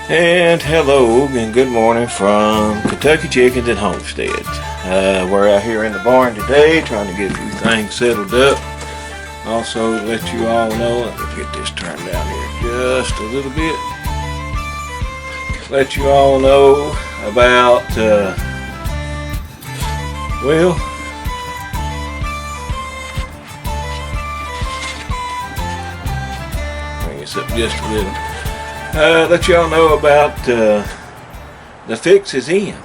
And hello and good morning from Kentucky Chickens and Homestead. We're out here in the barn today trying to get a few things settled up. Also let you all know, let me get this turned down here just a little bit. Let you all know about, bring this up just a little. Let y'all know about the fix is in.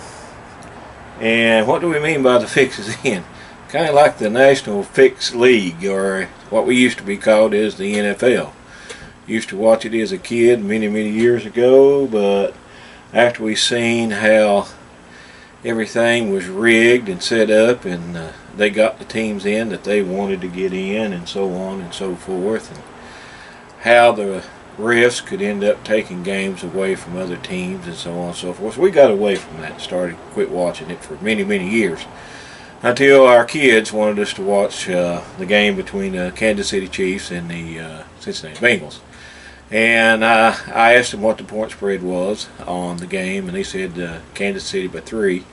And what do we mean by the fix is in? Kind of like the National Fix League, or what we used to be called as the NFL. Used to watch it as a kid many years ago, but after we seen how everything was rigged and set up, and they got the teams in that they wanted to get in, and so on and so forth, and how the refs could end up taking games away from other teams and so on and so forth. So we got away from that and quit watching it for many years, until our kids wanted us to watch the game between the Kansas City Chiefs and the Cincinnati Bengals. And I asked them what the point spread was on the game, and they said Kansas City by 3.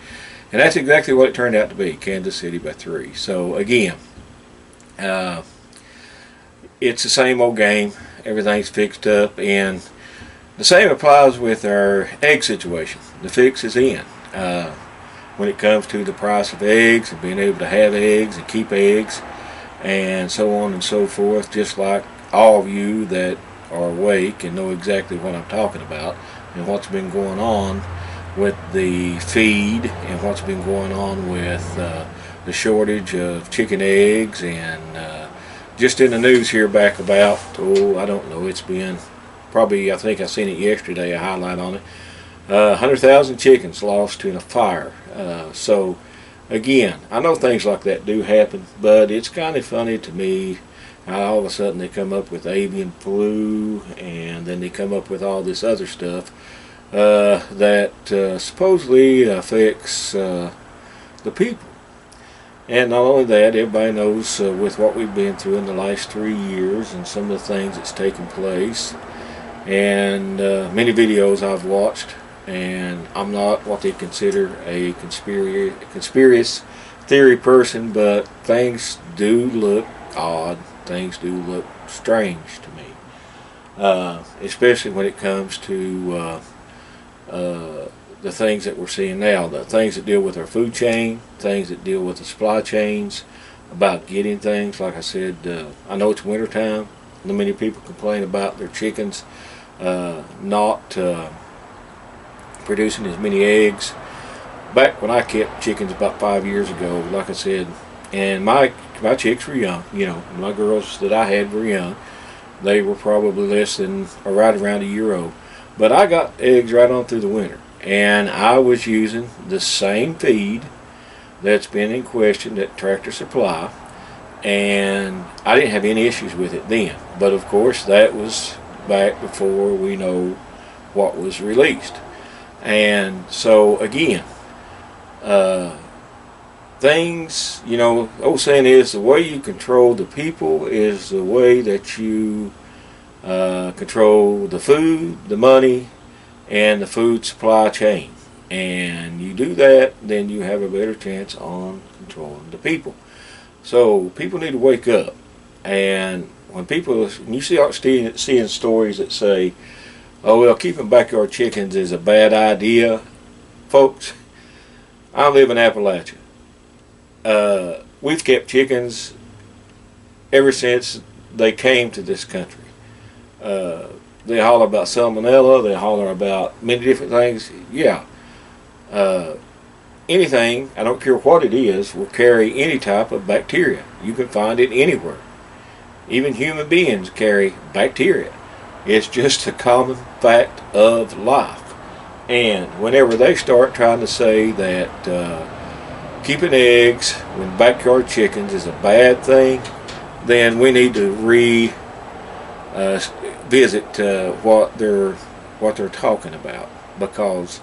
And that's exactly what it turned out to be, Kansas City by 3. So again, it's the same old game. Everything's fixed up, and the same applies with our egg situation. The fix is in. When it comes to the price of eggs and being able to have eggs and keep eggs and so on and so forth, just like all of you that are awake and know exactly what I'm talking about and what's been going on with the feed and what's been going on with the shortage of chicken eggs, and just in the news here back about, I don't know, it's been probably, I think I seen it yesterday, a highlight on it, 100,000 chickens lost in a fire. So again, I know things like that do happen, but it's kind of funny to me how all of a sudden they come up with avian flu, and then they come up with all this other stuff that supposedly affects the people. And not only that, everybody knows with what we've been through in the last 3 years and some of the things that's taken place, and many videos I've watched, and I'm not what they consider a conspiracy theory person, but things do look odd, things do look strange to me, especially when it comes to the things that we're seeing now, the things that deal with our food chain, things that deal with the supply chains, about getting things. Like I said, I know it's winter time. Many people complain about their chickens not producing as many eggs. Back when I kept chickens about 5 years ago, like I said, and my chicks were young. You know, my girls that I had were young. They were probably less than, or right around a year old. But I got eggs right on through the winter. And I was using the same feed that's been in question at Tractor Supply, and I didn't have any issues with it then. But of course, that was back before we know what was released. And so again, things, you know, old saying is, the way you control the people is the way that you control the food, the money, and the food supply chain. And you do that, then you have a better chance on controlling the people. So people need to wake up. And when you seeing stories that say, oh well, keeping backyard chickens is a bad idea, folks, I live in Appalachia. We've kept chickens ever since they came to this country. They holler about salmonella, they holler about many different things. Yeah. Anything, I don't care what it is, will carry any type of bacteria. You can find it anywhere. Even human beings carry bacteria. It's just a common fact of life. And whenever they start trying to say that keeping eggs with backyard chickens is a bad thing, then we need to visit what they're talking about. Because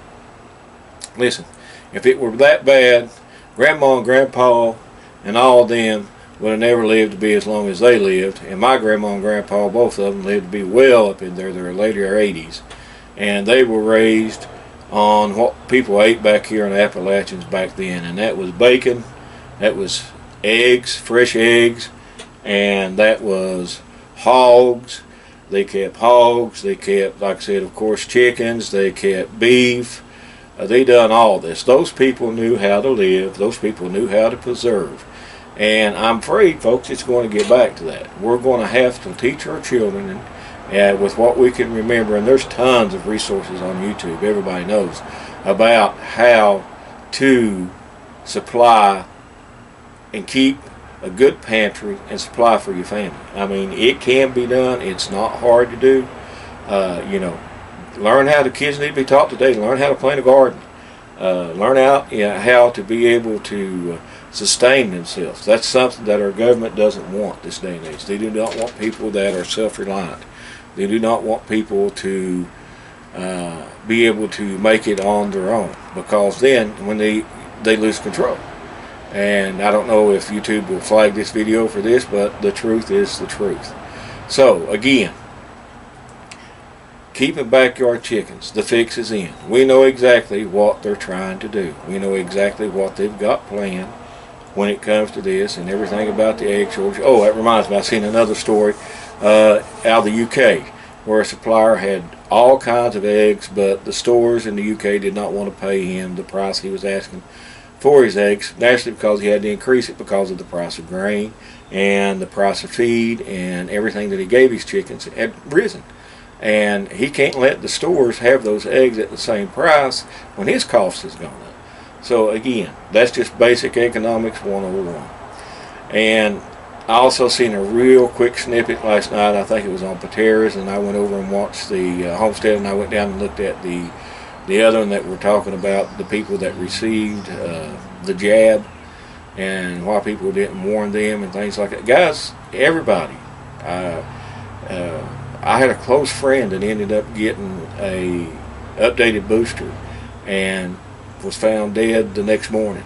listen, if it were that bad, Grandma and Grandpa and all of them would have never lived to be as long as they lived. And my Grandma and Grandpa, both of them, lived to be well up in their later 80s. and they were raised on what people ate back here in the Appalachians back then, and that was bacon, that was eggs, fresh eggs, and that was hogs. They kept hogs, they kept, like I said, of course, chickens, they kept beef. They done all this. Those people knew how to live, those people knew how to preserve. And I'm afraid, folks, it's going to get back to that. We're going to have to teach our children with what we can remember, and there's tons of resources on YouTube, everybody knows, about how to supply and keep a good pantry and supply for your family. I mean, it can be done. It's not hard to do. You know, learn how the kids need to be taught today. Learn how to plant a garden. Learn out how to be able to sustain themselves. That's something that our government doesn't want this day and age. They do not want people that are self-reliant. They do not want people to be able to make it on their own, because then when they lose control. And I don't know if YouTube will flag this video for this, but the truth is the truth. So again, keeping backyard chickens, the fix is in. We know exactly what they're trying to do. We know exactly what they've got planned when it comes to this and everything about the egg shortage. Oh, that reminds me, I've seen another story out of the UK where a supplier had all kinds of eggs, but the stores in the UK did not want to pay him the price he was asking for his eggs, naturally because he had to increase it because of the price of grain and the price of feed, and everything that he gave his chickens had risen. And he can't let the stores have those eggs at the same price when his cost has gone up. So again, that's just basic economics 101. And I also seen a real quick snippet last night. I think it was on Pateras, and I went over and watched the Homestead, and I went down and looked at the other one that we're talking about, the people that received the jab and why people didn't warn them and things like that. Guys, everybody. I had a close friend that ended up getting a updated booster and was found dead the next morning.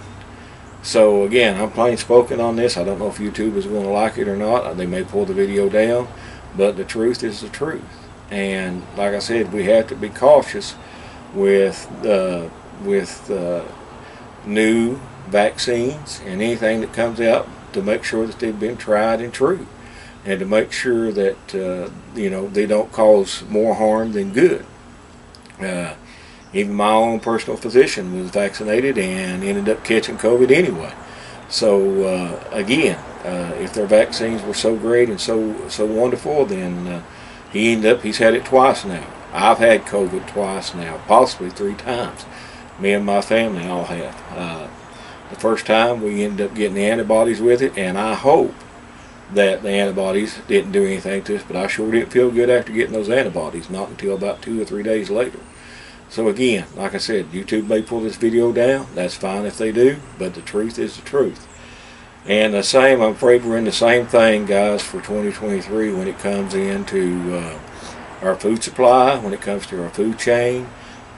So again, I'm plain spoken on this. I don't know if YouTube is going to like it or not. They may pull the video down, but the truth is the truth. And like I said, we have to be cautious with new vaccines and anything that comes out, to make sure that they've been tried and true, and to make sure that you know, they don't cause more harm than good. Even my own personal physician was vaccinated and ended up catching COVID anyway. So again, if their vaccines were so great and so wonderful, then he's had it twice now. I've had COVID twice now, possibly 3 times. Me and my family all have. The first time we ended up getting the antibodies with it, and I hope that the antibodies didn't do anything to us, but I sure didn't feel good after getting those antibodies, not until about 2 or 3 days later. So again, like I said, YouTube may pull this video down. That's fine if they do, but the truth is the truth. And the same, I'm afraid we're in the same thing, guys, for 2023 when it comes into our food supply, when it comes to our food chain,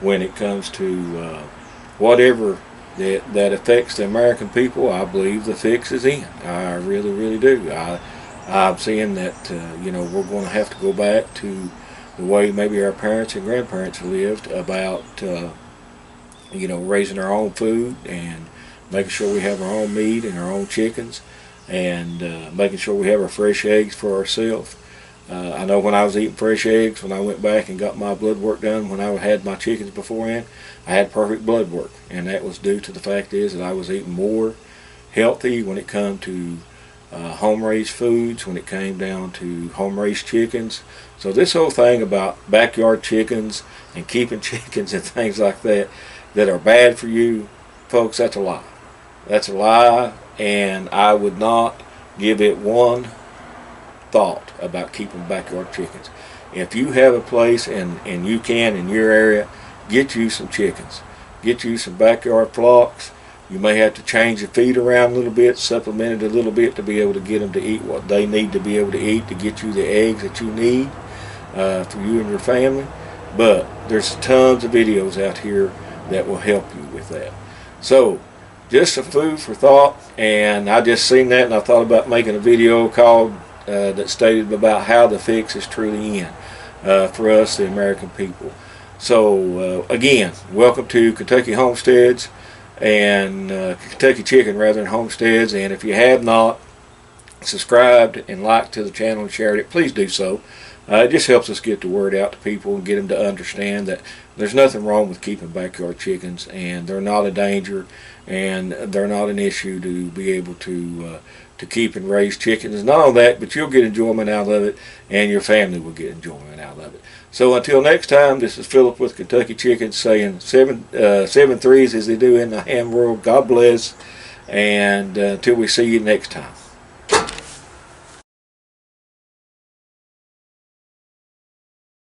when it comes to whatever that affects the American people. I believe the fix is in. I really, really do. I'm seeing that you know, we're going to have to go back to the way maybe our parents and grandparents lived, about you know, raising our own food and making sure we have our own meat and our own chickens, and making sure we have our fresh eggs for ourselves. I know when I was eating fresh eggs, when I went back and got my blood work done, when I had my chickens beforehand, I had perfect blood work, and that was due to the fact is that I was eating more healthy when it come to home-raised foods, when it came down to home-raised chickens. So this whole thing about backyard chickens and keeping chickens and things like that are bad for you, folks, that's a lie. That's a lie, and I would not give it one thought about keeping backyard chickens. If you have a place and you can in your area, get you some chickens. Get you some backyard flocks. You may have to change the feed around a little bit, supplement it a little bit to be able to get them to eat what they need to be able to eat to get you the eggs that you need for you and your family. But there's tons of videos out here that will help you with that. So just some food for thought, and I just seen that and I thought about making a video called that stated about how the fix is truly in for us, the American people. So again, welcome to Kentucky Homesteads and Kentucky Chicken rather than Homesteads. And if you have not subscribed and liked to the channel and shared it, please do so. It just helps us get the word out to people and get them to understand that there's nothing wrong with keeping backyard chickens, and they're not a danger, and they're not an issue to be able to keep and raise chickens. And not only that, but you'll get enjoyment out of it, and your family will get enjoyment out of it. So until next time, this is Philip with Kentucky Chickens saying 7 threes as they do in the ham world. God bless, and until we see you next time.